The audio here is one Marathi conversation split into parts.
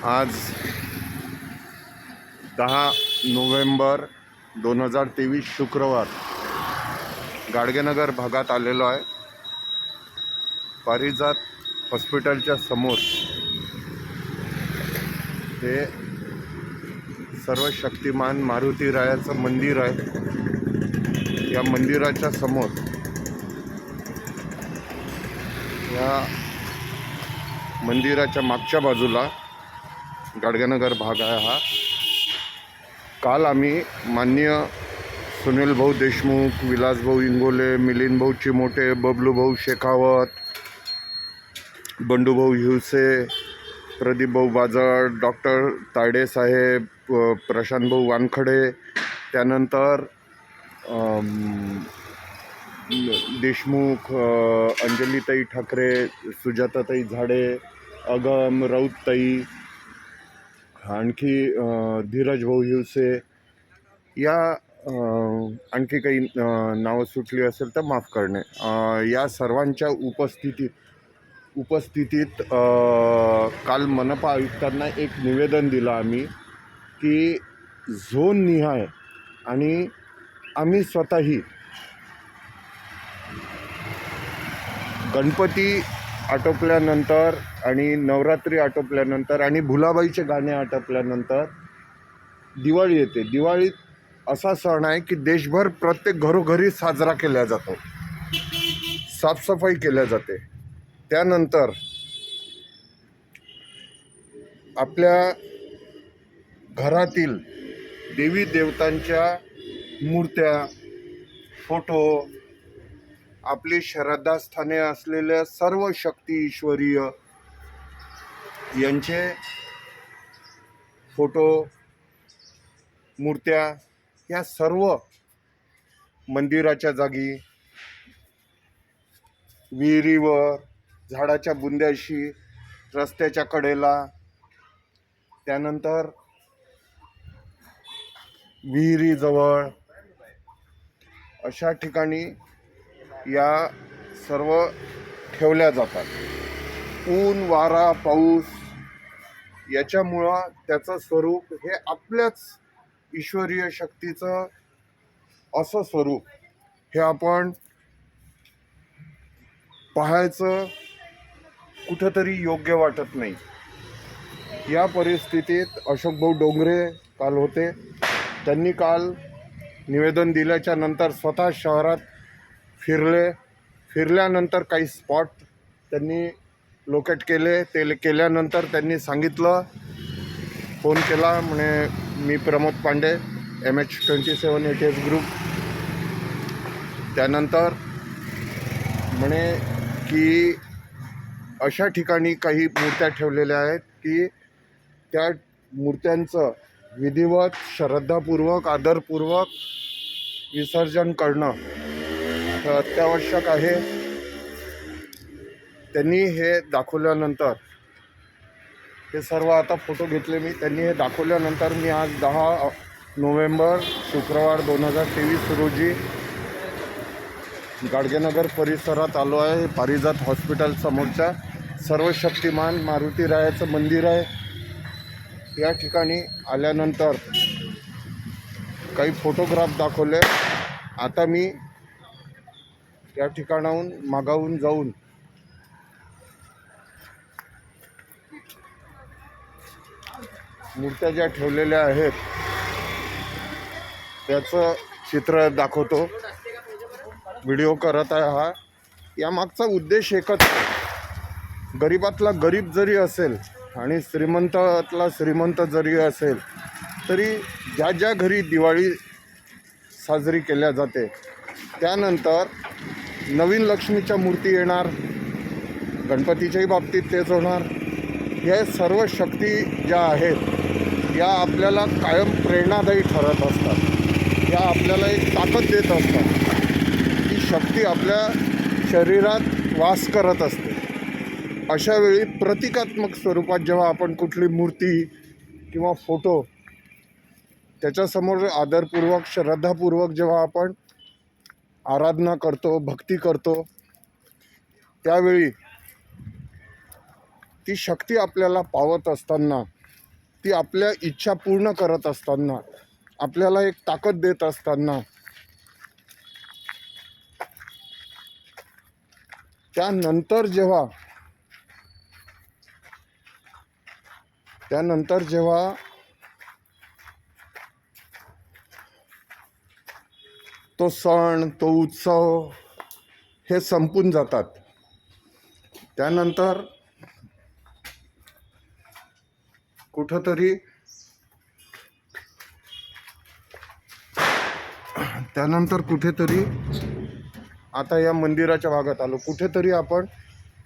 आज 10 नोव्हेंबर 2023 शुक्रवार गाडगेनगर भागात आलेलो आहे. पारिजात हॉस्पिटलच्या समोर हे सर्व शक्तिमान मारुती रायाचं मंदिर आहे. या मंदिराच्या समोर या मंदिराच्या मागच्या बाजूला गाडगेनगर भाग आहे हा. काल आम्ही माननीय सुनील भाऊ देशमुख, विलास भाऊ इंगोले, मिलिंद भाऊ चिमोटे, बबलू भाऊ शेखावत, बंडू भाऊ हिवसे, प्रदीप भाऊ बाजळ, डॉक्टर तायडे साहेब, प्रशांत भाऊ वानखडे, त्यानंतर देशमुख, अंजलीताई ठाकरे, सुजाताताई झाडे, अगम राऊतताई, आणखी धीरज भाऊ हिवसे, या आणखी काही नावं सुटली असेल तर माफ करणे. या सर्वांच्या उपस्थितीत काल मनपा आयुक्तांना एक निवेदन दिलं आम्ही की झोन निहाय आणि आम्ही स्वतःही गणपती आटोपल्यानंतर आणि नवरात्री आटोपल्यानंतर आणि भुलाबाईचे गाणे आटोपल्यानंतर दिवाळी येते. दिवाळीत असा सण आहे की देशभर प्रत्येक घरोघरी साजरा केला जातो, साफसफाई केल्या जाते. त्यानंतर आपल्या घरातील देवी देवतांच्या मूर्त्या, फोटो, आपली श्रद्धास्थाने असलेल्या सर्व शक्ती ईश्वरीय यांचे फोटो, मूर्त्या या सर्व मंदिराच्या जागी, विहिरीवर, झाडाच्या बुंद्याशी, रस्त्याच्या कडेला, त्यानंतर विहिरीजवळ अशा ठिकाणी या सर्व ठेवल्या जातात. ऊन, वारा, पाऊस याच्यामुळं त्याचं स्वरूप हे आपल्याच ईश्वरीय शक्तीचं असं स्वरूप हे आपण पाहायचं कुठंतरी योग्य वाटत नाही. या परिस्थितीत अशोकभाऊ डोंगरे काल होते. त्यांनी काल निवेदन दिल्याच्या नंतर स्वतः शहरात फिरल्यानंतर काही स्पॉट त्यांनी लोकेट केले. ते केल्यानंतर त्यांनी सांगितलं, फोन केला, म्हणे मी Pramod Pande, MH27 ATS group. त्यानंतर म्हणे की अशा ठिकाणी काही मूर्त्या ठेवलेल्या आहेत की त्या मूर्त्यांचं विधिवत, श्रद्धापूर्वक, आदरपूर्वक विसर्जन करणं हे अत्यावश्यक आहे. त्यांनी हे दाखवल्यानंतर, हे सर्व आता फोटो घेतले मी, त्यांनी हे दाखवल्यानंतर मी आज 10 नोव्हेंबर शुक्रवार 2023 रोजी गाडगेनगर परिसरात आलो आहे. पारिजात हॉस्पिटल समोरच्या सर्व शक्तिमान मारुती रायाचं मंदिर आहे. या ठिकाणी आल्यानंतर काही फोटोग्राफ दाखवले. आता मी या ठिकाणाहून मागाहून जाऊन मूर्त्या ज्या ठेवलेल्या आहेत त्याचं चित्र दाखवतो. व्हिडिओ करत आहे हा. यामागचा उद्देश एकच आहे. गरीबातला गरीब जरी असेल आणि श्रीमंतातला श्रीमंत जरी असेल तरी ज्या ज्या घरी दिवाळी साजरी केल्या जाते त्यानंतर नवीन लक्ष्मीच्या मूर्ती येणार, गणपतीच्याही बाबतीत तेच होणार. या सर्व शक्ती ज्या आहेत या आपल्याला कायम प्रेरणादायी ठरत असतात. या आपल्याला एक ताकद देत असतात. ही शक्ती आपल्या शरीरात वास करत असते. अशा वेळी प्रतिकात्मक स्वरूपात जेव्हा आपण कुठली मूर्ती किंवा फोटो त्याच्यासमोर आदरपूर्वक, श्रद्धापूर्वक जेव्हा आपण आराधना करतो, भक्ती करतो, त्यावेळी ती शक्ती आपल्याला पावत असताना ती आपल्या इच्छा पूर्ण करत असताना, आपल्याला एक ताकद देत असताना, त्यानंतर जेव्हा तो सण, तो उत्सव हे संपून जातात, त्यानंतर कुठंतरी आता या मंदिराच्या भागात आलो, कुठेतरी आपण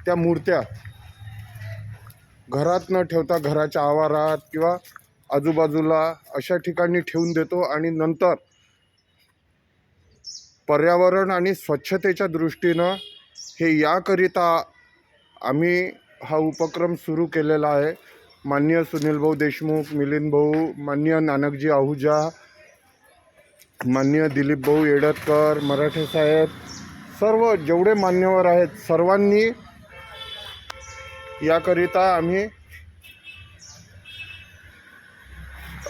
त्या मूर्त्या घरात न ठेवता घराच्या आवारात किंवा आजूबाजूला अशा ठिकाणी ठेवून देतो आणि नंतर पर्यावरण आणि स्वच्छतेच्या दृष्टीनं हे याकरिता आम्ही हा उपक्रम सुरू केलेला आहे. माननीय सुनील भाऊ देशमुख, मिलिंद भाऊ, माननीय नानकजी आहुजा, माननीय दिलीप भाऊ येडतकर, मराठे साहेब, सर्व जेवढे मान्यवर आहेत सर्वांनी याकरिता आम्ही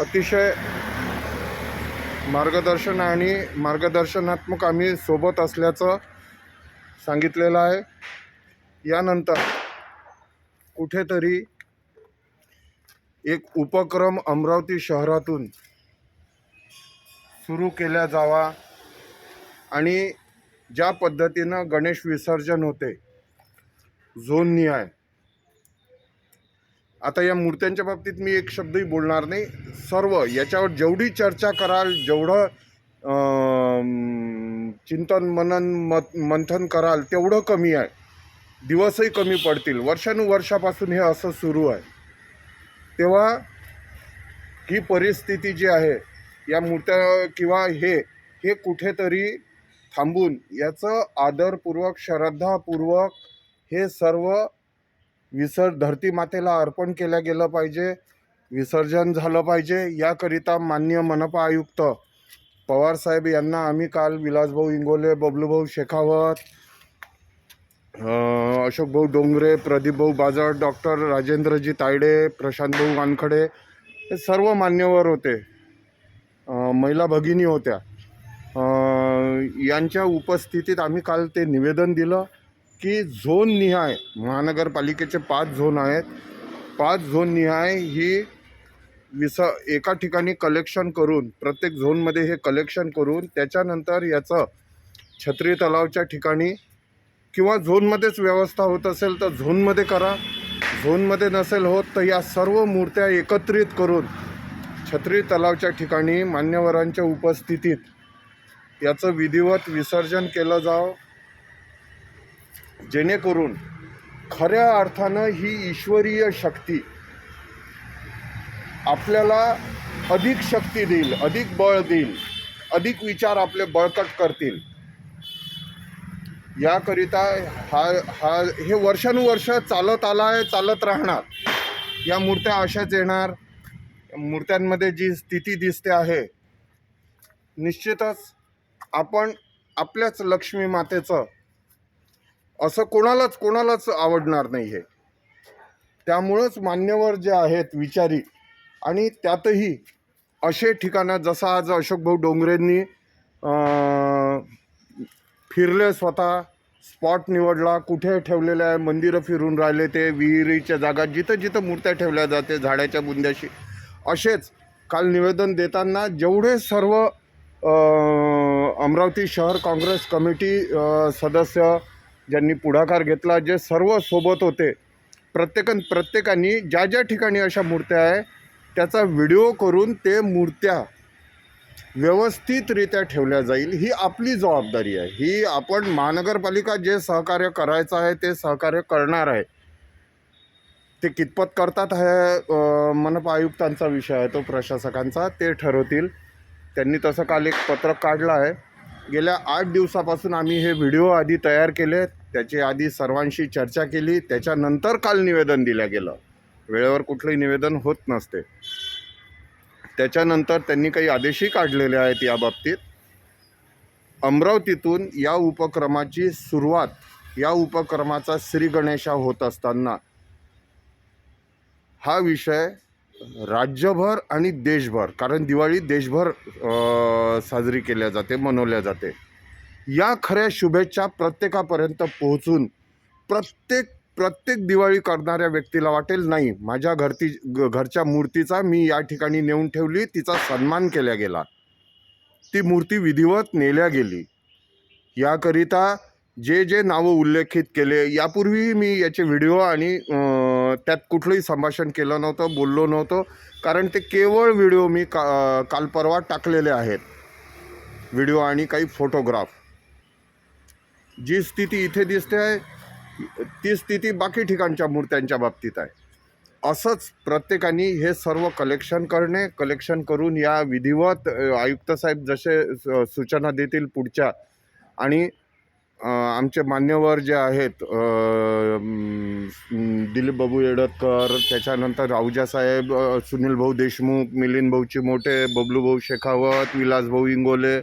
अतिशय मार्गदर्शनात्मक आम्ही सोबत असल्याचं सांगितलेलं आहे. यानंतर कुठेतरी एक उपक्रम अमरावती शहरातून सुरू केला जावा आणि ज्या पद्धतीनं गणेश विसर्जन होते झोननिहाय. आता या मूर्त्यांच्या बाबतीत मी एक शब्दही बोलणार नाही. सर्व याच्यावर जेवढी चर्चा कराल, जेवढं चिंतन मंथन कराल तेवढं कमी आहे. दिवसही कमी पडतील. वर्षानुवर्षापासून हे असं सुरू आहे. तेव्हा ही परिस्थिती जी आहे, या मूर्त्या किंवा हे कुठेतरी थांबून याचं आदरपूर्वक, श्रद्धापूर्वक हे सर्व धरती मातेला अर्पण केलं गेलं पाहिजे, विसर्जन झालं पाहिजे. याकरिता माननीय मनपा आयुक्त पवारसाहेब यांना आम्ही काल विलासभाऊ इंगोले, बबलूभाऊ शेखावत, अशोकभाऊ डोंगरे, प्रदीपभाऊ बाजट, डॉक्टर राजेंद्रजी तायडे, प्रशांतभाऊ वानखडे हे सर्व मान्यवर होते, महिला भगिनी होत्या. यांच्या उपस्थितीत आम्ही काल ते निवेदन दिलं की झोन निहाय महानगरपालिकेचे 5 झोन आहेत. 5 झोन निहाय ही एका ठिकाणी कलेक्शन करून, प्रत्येक झोनमध्ये हे कलेक्शन करून त्याच्यानंतर याचं छत्री तलावच्या ठिकाणी किंवा झोनमध्येच व्यवस्था होत असेल तर झोनमध्ये करा, झोनमध्ये नसेल होत तर या सर्व मूर्त्या एकत्रित करून छत्री तलावच्या ठिकाणी मान्यवरांच्या उपस्थितीत याचं विधिवत विसर्जन केलं जावं, जेणेकरून खऱ्या अर्थानं ही ईश्वरीय शक्ती आपल्याला अधिक शक्ती देईल, अधिक बळ देईल, अधिक विचार आपले बळकट करतील. याकरिता हे वर्षानुवर्ष चालत आला आहे, चालत राहणार. या मूर्त्या अशाच येणार. मूर्त्यांमध्ये जी स्थिती दिसते आहे, निश्चितच आपण आपल्याच लक्ष्मी मातेचं असं कोणालाच आवडणार नाही हे. त्यामुळंच मान्यवर जे आहेत विचारी, आणि त्यातही असे ठिकाणं जसं आज अशोकभाऊ डोंगरेंनी फिरले, स्वतः स्पॉट निवडला, कुठे ठेवलेले आहे, मंदिरं फिरून राहिले, ते विहिरीच्या जागा जिथं मूर्त्या ठेवल्या जाते झाडाच्या बुंद्याशी. असेच काल निवेदन देताना जेवढे सर्व अमरावती शहर काँग्रेस कमिटी सदस्य ज्यांनी पुढाकार घेतला, जे सर्व सोबत होते, प्रत्येकाने ज्या ठिकाणी अशा मूर्त्या आहे त्याचा व्हिडिओ करून ते मूर्त्या व्यवस्थितरित्या ठेवल्या जाईल. ही आपली जबाबदारी आहे. ही आपण महानगरपालिका जे सहकार्य करायचं आहे ते सहकार्य करणार आहे. ते कितपत करतात हे मनपा आयुक्तांचा विषय आहे, तो प्रशासकांचा, ते ठरवतील. त्यांनी तसं काल एक पत्रक काढलं आहे. गेल्या 8 दिवसापासून आम्ही हे व्हिडिओ आधी तयार केले, त्याची आधी सर्वांशी चर्चा केली, त्याच्यानंतर काल निवेदन दिलं गेलं. वेळेवर कुठलंही निवेदन होत नसते. त्याच्यानंतर त्यांनी काही आदेशही काढलेले आहेत या बाबतीत. अमरावतीतून या उपक्रमाची सुरुवात, या उपक्रमाचा श्री गणेशा होत असताना हा विषय राज्यभर आणि देशभर, कारण दिवाळी देशभर साजरी केल्या जाते, मनवल्या जाते, या खऱ्या शुभेच्छा प्रत्येकापर्यंत पोहोचून प्रत्येक दिवाळी करणाऱ्या व्यक्तीला वाटेल, नाही, माझ्या घरच्या मूर्तीचा मी या ठिकाणी नेऊन ठेवली, तिचा सन्मान केला गेला, ती मूर्ती विधिवत नेल्या गेली. याकरिता जे नावं उल्लेखित केले, यापूर्वी मी याचे व्हिडिओ आणि त्यात कुठलंही संभाषण केलं नव्हतं, बोललो नव्हतो, कारण ते केवळ व्हिडिओ मी काल परवा टाकलेले आहेत, व्हिडिओ आणि काही फोटोग्राफ. जी स्थिती इथे दिसते आहे ती स्थिती बाकी ठिकाणच्या मूर्त्यांच्या बाबतीत आहे. असंच प्रत्येकाने हे सर्व कलेक्शन करून या विधिवत आयुक्त साहेब जसे सूचना देतील पुढच्या, आणि आमचे मान्यवर जे आहेत दिलीप बाबू येडतकर, त्याच्यानंतर राऊजा साहेब, सुनील भाऊ देशमुख, मिलिंद भाऊ चिमोटे, बबलू भाऊ शेखावत, विलास भाऊ इंगोले,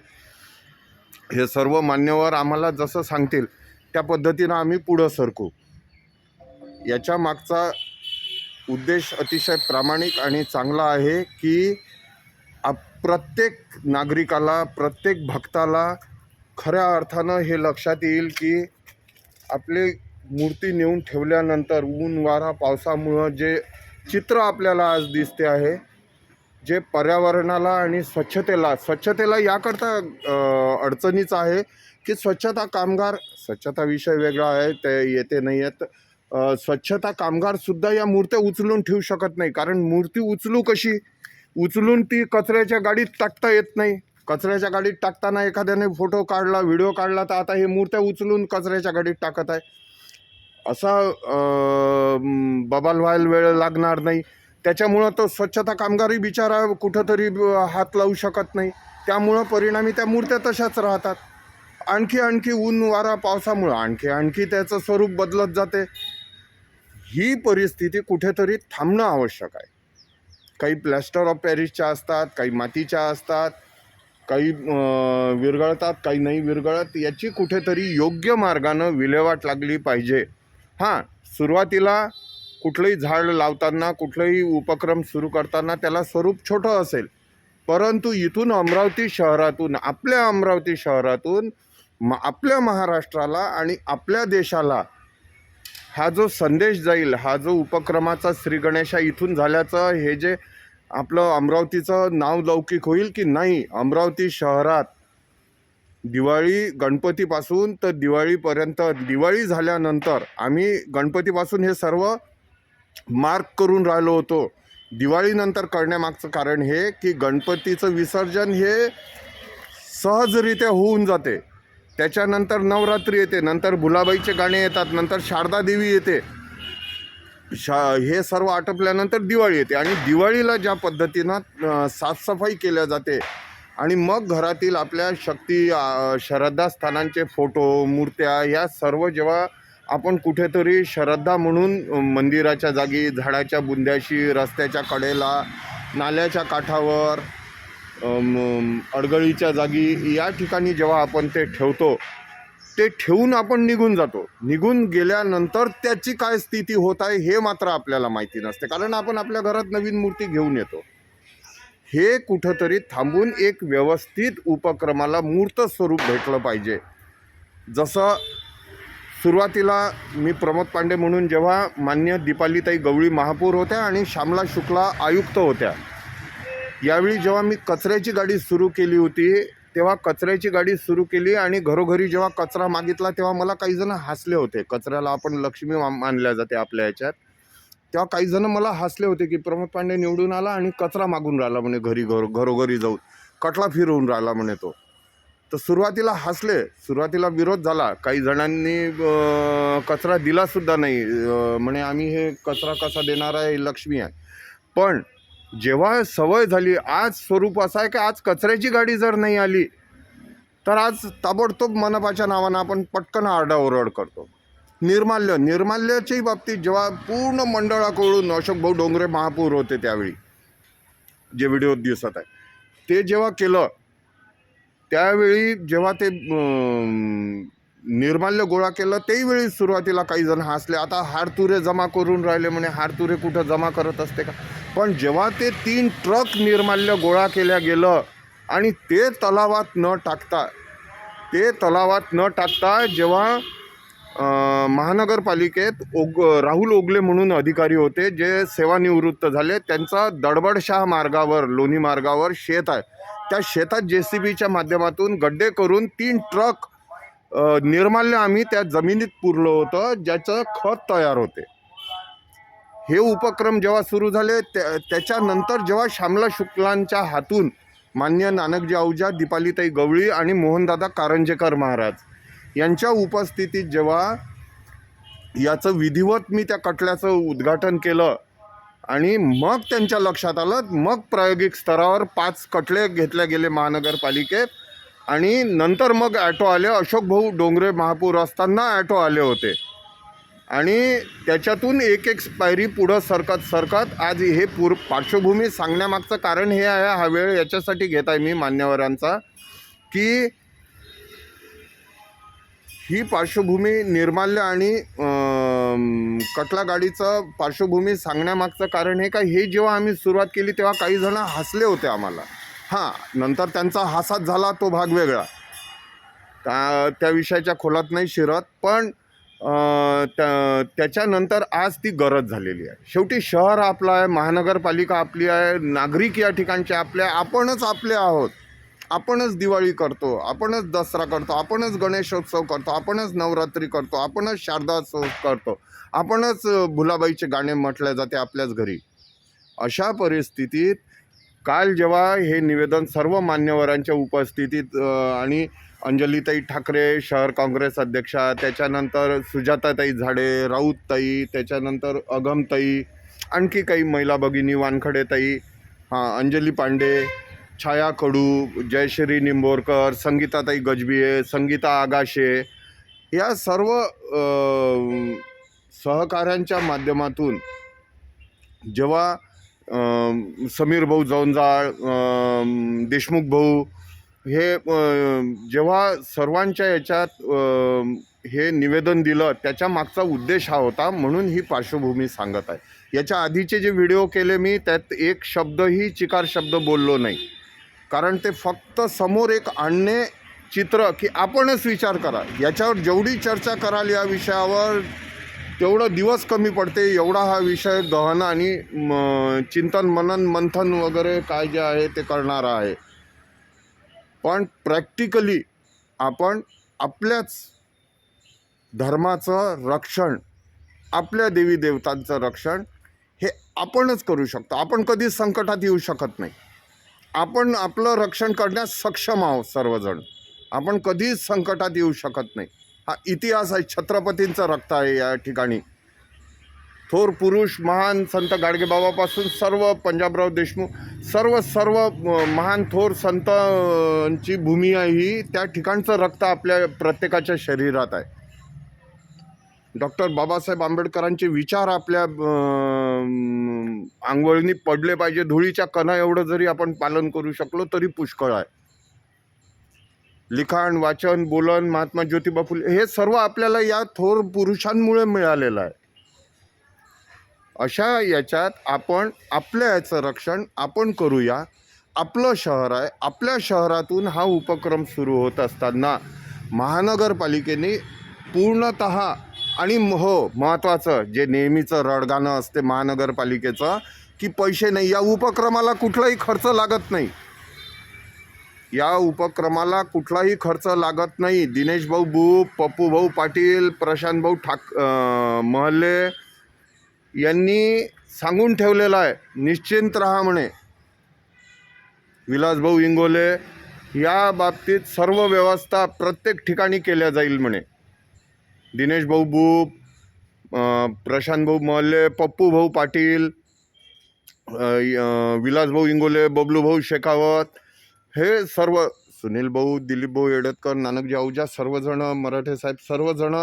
हे सर्व मान्यवर आम्हाला जसं सांगतील त्या पद्धतीनं आम्ही पुढं सरकू. याच्या मागचा उद्देश अतिशय प्रामाणिक आणि चांगला आहे की प्रत्येक नागरिकाला, प्रत्येक भक्ताला खऱ्या अर्थानं हे लक्षात येईल की आपले मूर्ती नेऊन ठेवल्यानंतर ऊन वारा पावसामुळं जे चित्र आपल्याला आज दिसते आहे, जे पर्यावरणाला आणि स्वच्छतेला याकरता अडचणीचं आहे की स्वच्छता विषय वेगळा आहे, ते येते नाही आहेत. स्वच्छता कामगारसुद्धा या मूर्त्या उचलून ठेवू शकत नाही, कारण मूर्ती उचलून ती कचऱ्याच्या गाडीत टाकता येत नाही. कचऱ्याच्या गाडीत टाकताना एखाद्याने फोटो काढला, व्हिडिओ काढला, तर आता हे मूर्त्या उचलून कचऱ्याच्या गाडीत टाकत आहे. असा बबाल व्हायला वेळ लागणार नाही. त्याच्यामुळं तो स्वच्छता कामगारही बिचारा कुठंतरी हात लावू शकत नाही. त्यामुळं परिणामी त्या मूर्त्या तशाच राहतात. आणखी ऊन वारा पावसामुळं आणखी त्याचं स्वरूप बदलत जाते. ही परिस्थिती कुठेतरी थांबणं आवश्यक आहे. काही प्लॅस्टर ऑफ पॅरिसच्या असतात, काही मातीच्या असतात, काही विरघळतात, काही नाही विरघळत. याची कुठेतरी योग्य मार्गानं विल्हेवाट लागली पाहिजे. हां, सुरुवातीला कुठलंही झाड लावताना, कुठलंही उपक्रम सुरू करताना त्याला स्वरूप छोटं असेल, परंतु इथून आपल्या अमरावती शहरातून आपल्या महाराष्ट्राला आणि आपल्या देशाला हा जो संदेश जाईल, हा जो उपक्रमाचा श्री गणेशा इथून झाल्याचं, हे जे आपलं अमरावतीचं नाव लौकिक होईल की नाही, अमरावती शहरात दिवाळी, गणपतीपासून तर दिवाळीपर्यंत, दिवाळी झाल्यानंतर आम्ही गणपतीपासून हे सर्व मार्क करून राहिलो होतो. दिवाळीनंतर करण्यामागचं कारण हे की गणपतीचं विसर्जन हे सहजरित्या होऊन जाते. त्याच्यानंतर नवरात्री येते, नंतर भुलाबाईचे गाणे येतात, नंतर शारदा देवी येते. हे सर्व आटोपल्यानंतर दिवाळी येते, आणि दिवाळीला ज्या पद्धतीनं साफसफाई केल्या जाते, आणि मग घरातील आपल्या श्रद्धास्थानांचे फोटो, मूर्त्या, या सर्व जेव्हा आपण कुठेतरी श्रद्धा म्हणून मंदिराच्या जागी, झाडाच्या बुंद्याशी, रस्त्याच्या कडेला, नाल्याच्या काठावर, अडगळीच्या जागी, या ठिकाणी जेव्हा आपण ते ठेवतो, ते ठेवून आपण निघून जातो. निघून गेल्यानंतर त्याची काय स्थिती होत आहे हे मात्र आपल्याला माहिती नसते, कारण आपण आपल्या घरात नवीन मूर्ती घेऊन येतो. हे कुठंतरी थांबून एक व्यवस्थित उपक्रमाला मूर्त स्वरूप भेटलं पाहिजे. जसं सुरुवातीला मी प्रमोद पांडे म्हणून, जेव्हा मान्य दीपालीताई गवळी महापौर होत्या आणि श्यामला शुक्ला आयुक्त होत्या, यावेळी जेव्हा मी कचऱ्याची गाडी सुरू केली होती, तेव्हा कचऱ्याची गाडी सुरू केली आणि घरोघरी जेव्हा कचरा मागितला, तेव्हा मला काही जण हसले होते. कचऱ्याला आपण लक्ष्मी मानल्या जाते आपल्या ह्याच्यात. तेव्हा काही जण मला हसले होते की प्रमोद पांडे निवडून आला आणि कचरा मागून राहिला म्हणे, घरोघरी जाऊन कटला फिरवून राहिला म्हणे तो. तर सुरुवातीला सुरुवातीला विरोध झाला. काही जणांनी कचरा दिलासुद्धा नाही, म्हणे आम्ही हे कचरा कसा देणार आहे, लक्ष्मी आहे. पण जेव्हा सवय झाली, आज स्वरूप असं आहे की आज कचऱ्याची गाडी जर नाही आली तर आज ताबडतोब मनपाच्या नावानं आपण पटकन आरडाओरड करतो. निर्माल्याच्याही बाबतीत जेव्हा पूर्ण मंडळाकडून, अशोक भाऊ डोंगरे महापौर होते त्यावेळी, जे व्हिडिओ दिसत आहे, ते जेव्हा केलं, त्यावेळी जेव्हा ते निर्माल्य गोळा केलं, त्याही वेळी सुरुवातीला काही जण हसले. आता हारतुरे जमा करून राहिले म्हणे. हारतुरे कुठं जमा करत असते का? पण जेव्हा ते 3 ट्रक निर्माल्य गोळा केल्या गेलं आणि ते तलावात न टाकता जेव्हा महानगरपालिकेत राहुल ओगले म्हणून अधिकारी होते, जे सेवानिवृत्त झाले, त्यांचा दडबडशाह मार्गावर, लोणी मार्गावर शेत आहे, त्या शेतात JCBच्या माध्यमातून गड्डे करून 3 ट्रक निर्माल्य आम्ही त्या जमिनीत पुरलं होतं, ज्याचं खत तयार होते. हे उपक्रम जेव्हा सुरू झाले त्याच्यानंतर जेव्हा श्यामला शुक्लांच्या हातून मान्य नानकजी आहूजा, दीपालीताई गवळी आणि मोहनदादा कारंजेकर महाराज यांच्या उपस्थितीत जेव्हा याचं विधिवत मी त्या कटल्याचं उद्घाटन केलं आणि मग त्यांच्या लक्षात आलं, मग प्रायोगिक स्तरावर 5 कटले घेतले गेले महानगरपालिकेत आणि नंतर मग ॲटो आले. अशोक भाऊ डोंगरे महापौर असताना ॲटो आले होते आणि त्याच्यातून एक पायरी पुढं सरकत आज हे पार्श्वभूमी सांगण्यामागचं कारण हे आहे. हा वेळ याच्यासाठी घेत आहे मी मान्यवरांचा, की ही पार्श्वभूमी निर्माल्य आणि कटला गाडीचं पार्श्वभूमी सांगण्यामागचं कारण हे का, हे जेव्हा आम्ही सुरुवात केली तेव्हा काही जण हसले होते आम्हाला. हां, नंतर त्यांचा हासात झाला तो भाग वेगळा, त्या विषयाच्या खोलात नाही शिरत. पण त्याच्यानंतर आज ती गरज झालेली आहे. शेवटी शहर आपलं आहे, महानगरपालिका आपली आहे, नागरिक या ठिकाणचे आपले, आपणच आपले आहोत. आपणच दिवाळी करतो, आपणच दसरा करतो, आपणच गणेशोत्सव करतो, आपणच नवरात्री करतो, आपणच शारदाोत्सव करतो, आपणच भुलाबाईचे गाणे म्हटले जाते आपल्याच घरी. अशा परिस्थितीत काल जेव्हा हे निवेदन सर्व मान्यवरांच्या उपस्थितीत आणि अंजलीताई ठाकरे शहर काँग्रेस अध्यक्षा, त्याच्यानंतर सुजाताताई झाडे, राऊतताई, त्याच्यानंतर अगमताई, आणखी काही महिला भगिनी, वानखडेताई, अंजली पांडे, छाया कडू, जयश्री निंबोरकर, संगीताताई गजबिये, संगीता आगाशे, या सर्व सहकाऱ्यांच्या माध्यमातून जेव्हा समीर भाऊ जौंजाळ, देशमुख भाऊ, हे जेव्हा सर्वांच्या याच्यात हे निवेदन दिलं, त्याच्या मागचा उद्देश हा होता. म्हणून ही पार्श्वभूमी सांगत आहे. याच्या आधीचे जे व्हिडिओ केले मी, त्यात एक शब्दही चिकार शब्द बोललो नाही, कारण ते फक्त समोर एक आणणे चित्र, की आपणच विचार करा. याच्यावर जेवढी चर्चा कराल या विषयावर तेवढं दिवस कमी पडते, एवढा हा विषय गहन आणि चिंतन मनन मंथन वगैरे काय जे आहे ते करणार आहे. पण प्रॅक्टिकली आपण आपल्याच धर्माचं रक्षण, आपल्या देवी देवतांचं रक्षण हे आपणच करू शकतो. आपण कधीच संकटात येऊ शकत नाही. आपण आपलं रक्षण करण्यास सक्षम आहोत सर्वजण. आपण कधीच संकटात येऊ शकत नाही. हा इतिहास आहे, छत्रपतींचं रक्त आहे या ठिकाणी. थोर पुरुष, महान संत गाडगेबाबापासून सर्व पंजाबराव देशमुख, सर्व महान थोर संतांची भूमी आहे ही. त्या ठिकाणचं रक्त आपल्या प्रत्येकाच्या शरीरात आहे. डॉक्टर बाबासाहेब आंबेडकरांचे विचार आपल्या अंगवळणी पडले पाहिजे. धुळीच्या कणा एवढं जरी आपण पालन करू शकलो तरी पुष्कळ आहे. लिखाण, वाचन, बोलन, महात्मा ज्योतिबा फुले, हे सर्व आपल्याला या थोर पुरुषांमुळे मिळालेलं आहे. अशा याच्यात आपण आपल्या याचं रक्षण आपण करूया. आपलं शहर आहे, आपल्या शहरातून हा उपक्रम सुरू होत असताना महानगरपालिकेने पूर्णतः, आणि महत्त्वाचं जे नेहमीचं रडगाणं असते महानगरपालिकेचं, की पैसे नाही, या उपक्रमाला कुठलाही खर्च लागत नाही. या उपक्रमाला कुठलाही खर्च लागत नाही. दिनेश भाऊ बुप, पप्पू भाऊ पाटील, प्रशांत भाऊ महल्ले यांनी सांगून ठेवलेलं आहे, निश्चिंत राहा म्हणे. विलास भाऊ इंगोले, या बाबतीत सर्व व्यवस्था प्रत्येक ठिकाणी केल्या जाईल म्हणे. दिनेश भाऊ बुप, प्रशांत भाऊ महल्ले, पप्पू भाऊ पाटील, विलास भाऊ इंगोले, बबलू भाऊ शेखावत, हे सर्व, सुनील भाऊ, दिलीप भाऊ येडतकर, नानकजी आहूजा, सर्वजण, मराठे साहेब, सर्वजण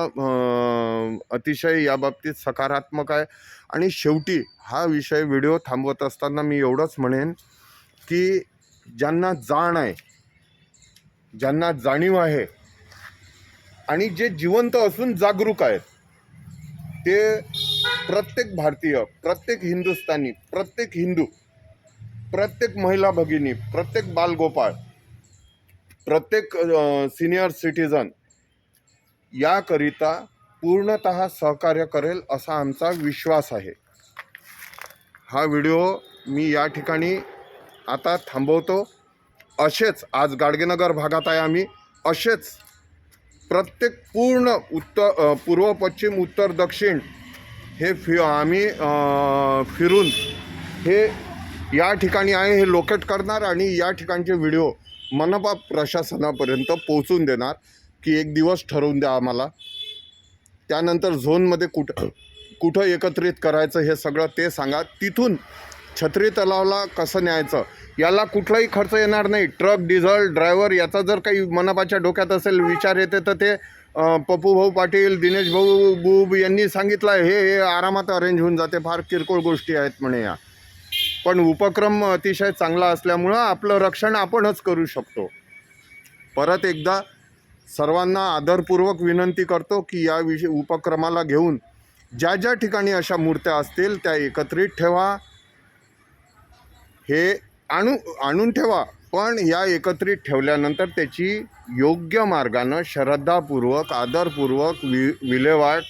अतिशय या बाबतीत सकारात्मक आहे. आणि शेवटी हा विषय व्हिडिओ थांबवत असताना मी एवढंच म्हणेन, की ज्यांना जाण आहे, ज्यांना जाणीव आहे आणि जे जिवंत असून जागरूक आहेत, ते प्रत्येक भारतीय, प्रत्येक हिंदुस्थानी, प्रत्येक हिंदू, प्रत्येक महिला भगिनी, प्रत्येक बालगोपाळ, प्रत्येक सिनियर सिटीजन याकरिता पूर्णतः सहकार्य करेल असा आमचा विश्वास आहे. हा व्हिडिओ मी या ठिकाणी आता थांबवतो. असेच आज गाडगेनगर भागात आहे आम्ही, असेच प्रत्येक पूर्ण पूर्व पश्चिम उत्तर दक्षिण हे आम्ही फिरून हे या ठिकाणी आहे हे लोकेट करणार आणि या ठिकाणचे व्हिडिओ मनपा प्रशासनापर्यंत पोहोचून देणार की एक दिवस ठरवून द्या आम्हाला. त्यानंतर झोनमध्ये कुठं एकत्रित करायचं हे सगळं ते सांगा. तिथून छत्री तलावला कसं न्यायचं याला कुठलाही खर्च येणार नाही. ट्रक, डिझेल, ड्रायव्हर याचा जर काही मनपाच्या डोक्यात असेल विचार येते तर ते पप्पू भाऊ पाटील, दिनेश भाऊ बुब यांनी सांगितलं आहे. हे आरामात अरेंज होऊन जाते. फार किरकोळ गोष्टी आहेत म्हणे या. पण उपक्रम अतिशय चांगला असल्यामुळं आपलं रक्षण आपणच करू शकतो. परत एकदा सर्वांना आदरपूर्वक विनंती करतो की या उपक्रमाला घेऊन ज्या ज्या ठिकाणी अशा मूर्त्या असतील त्या एकत्रित ठेवा. हे आणून ठेवा, पण या एकत्रित ठेवल्यानंतर त्याची योग्य मार्गानं श्रद्धापूर्वक आदरपूर्वक विल्हेवाट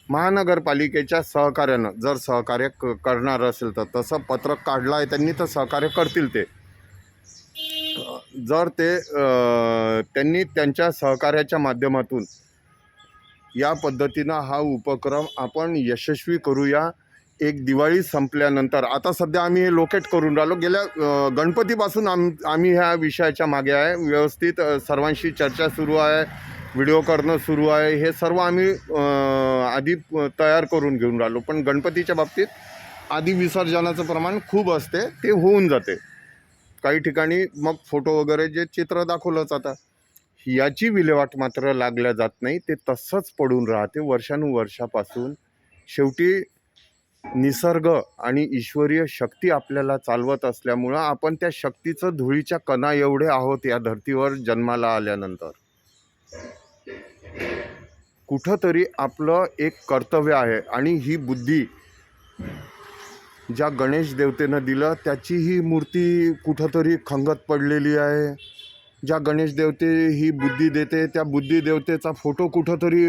महानगरपालिकेच्या सहकार्यानं जर सहकार्य करणार असेल तर तसं पत्रक काढलं आहे त्यांनी तर सहकार्य करतील ते. जर ते त्यांनी त्यांच्या सहकार्याच्या माध्यमातून या पद्धतीनं हा उपक्रम आपण यशस्वी करूया. एक दिवाळी संपल्यानंतर आता सध्या आम्ही हे लोकेट करून राहिलो. गेल्या गणपतीपासून आम्ही ह्या विषयाच्या मागे आहे. व्यवस्थित सर्वांशी चर्चा सुरू आहे, व्हिडिओ करणं सुरू आहे. हे सर्व आम्ही आधी तयार करून घेऊन राहिलो. पण गणपतीच्या बाबतीत आधी विसर्जनाचं प्रमाण खूप असते, ते होऊन जाते. काही ठिकाणी मग फोटो वगैरे जे चित्र दाखवलंच आता याची विल्हेवाट मात्र लागल्या जात नाही. ते तसंच पडून राहते वर्षानुवर्षापासून. शेवटी निसर्ग आणि ईश्वरीय शक्ती आपल्याला चालवत असल्यामुळं आपण त्या शक्तीचं धुळीच्या कणा एवढे आहोत या धर्तीवर जन्माला आल्यानंतर. कुठंतरी आपलं एक कर्तव्य आहे आणि ही बुद्धी ज्या गणेश देवतेनं दिलं त्याची ही मूर्ती कुठंतरी खंगत पडलेली आहे. ज्या गणेश देवते ही बुद्धी देते त्या बुद्धी देवतेचा फोटो कुठंतरी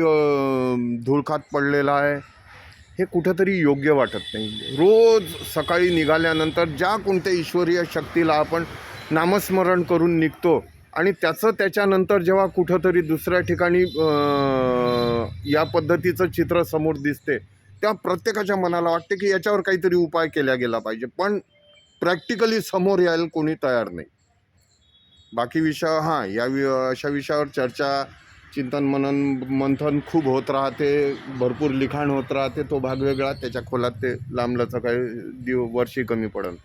धुळखात पडलेला आहे. हे कुठंतरी योग्य वाटत नाही. रोज सकाळी निघाल्यानंतर ज्या कोणत्या ईश्वरीय शक्तीला आपण नामस्मरण करून निघतो आणि त्याच्यानंतर जेव्हा कुठंतरी दुसऱ्या ठिकाणी या पद्धतीचं चित्र समोर दिसते तेव्हा प्रत्येकाच्या मनाला वाटते की याच्यावर काहीतरी उपाय केला गेला पाहिजे. पण प्रॅक्टिकली समोर यायला कोणी तयार नाही. बाकी विषय अशा विषयावर चर्चा, चिंतन, मंथन खूप होत राहते, भरपूर लिखाण होत राहते. तो भाग वेगळा. त्याच्या खोलात ते लांबलंच काही वर्षी कमी पडेल.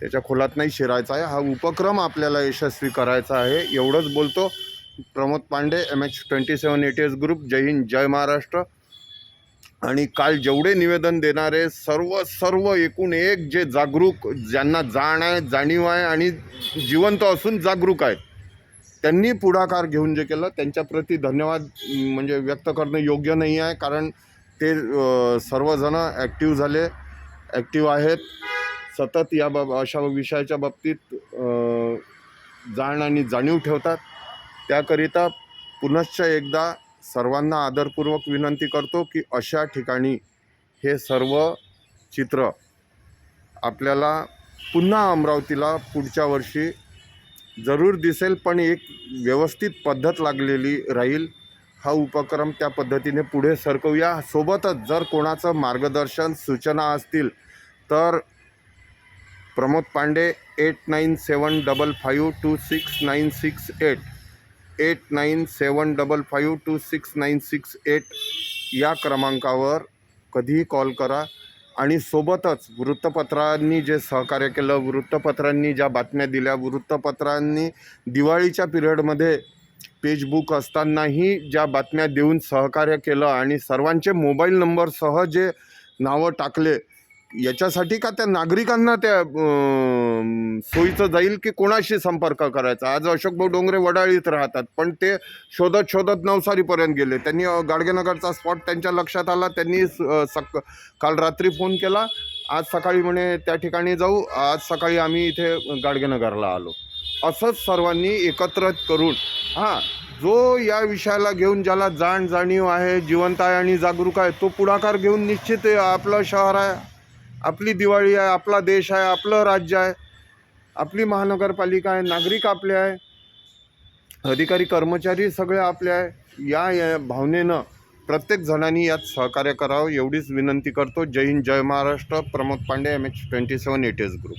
त्याच्या खोलात नाही शिरायचा आहे. हा उपक्रम आपल्याला यशस्वी करायचा आहे. एवढंच बोलतो. Pramod Pande, MH27 ATS group. जय हिंद, जय महाराष्ट्र. आणि काल जेवढे निवेदन देणारे सर्व एकूण एक जे जागरूक, ज्यांना जाण आहे, जाणीव आहे आणि जिवंत असून जागरूक आहेत त्यांनी पुढाकार घेऊन जे केलं त्यांच्याप्रती धन्यवाद म्हणजे व्यक्त करणं योग्य नाही आहे. कारण ते सर्वजणं ॲक्टिव्ह आहेत. सतत अशा विषयाच्या बाबतीत जाण आणि जाणीव ठेवतात. त्याकरिता पुनश्च एकदा सर्वांना आदरपूर्वक विनंती करतो की अशा ठिकाणी हे सर्व चित्र आपल्याला पुन्हा अमरावतीला पुढच्या वर्षी जरूर दिसेल. पण एक व्यवस्थित पद्धत लागलेली राहील. हा उपक्रम त्या पद्धतीने पुढे सरकवूया. सोबतच जर कोणाचं मार्गदर्शन सूचना असतील तर प्रमोद पांडे 8975526968 8975526968 या क्रमांकावर कधीही कॉल करा. आणि सोबतच वृत्तपत्रांनी जे सहकार्य केलं, वृत्तपत्रांनी ज्या बातम्या दिल्या, वृत्तपत्रांनी दिवाळीच्या पिरियडमध्ये पेजबुक असतानाही ज्या बातम्या देऊन सहकार्य केलं आणि सर्वांचे मोबाईल नंबरसह जे नावं टाकले याच्यासाठी का त्या नागरिकांना त्या सोयीचं जाईल की कोणाशी संपर्क करायचा. आज अशोकभाऊ डोंगरे वडाळीत राहतात, पण ते शोधत शोधत नवसारीपर्यंत गेले. त्यांनी गाडगेनगरचा स्पॉट त्यांच्या लक्षात आला. त्यांनी काल रात्री फोन केला, आज सकाळी म्हणे त्या ठिकाणी जाऊ. आज सकाळी आम्ही इथे गाडगेनगरला आलो. असंच सर्वांनी एकत्र करून जो या विषयाला घेऊन ज्याला जाणीव आहे, जिवंत आहे आणि जागरूक आहे, तो पुढाकार घेऊन निश्चित आपलं शहर आहे, आपली दिवाळी आहे, आपला देश आहे, आपलं राज्य आहे, आपली महानगरपालिका आहे, नागरिक आपले आहे, अधिकारी कर्मचारी सगळे आपले आहे. या भावनेनं प्रत्येक जणांनी यात सहकार्य करावं एवढीच विनंती करतो. जय हिंद, जय Maharashtra. Pramod Pande, MH27 ATS group.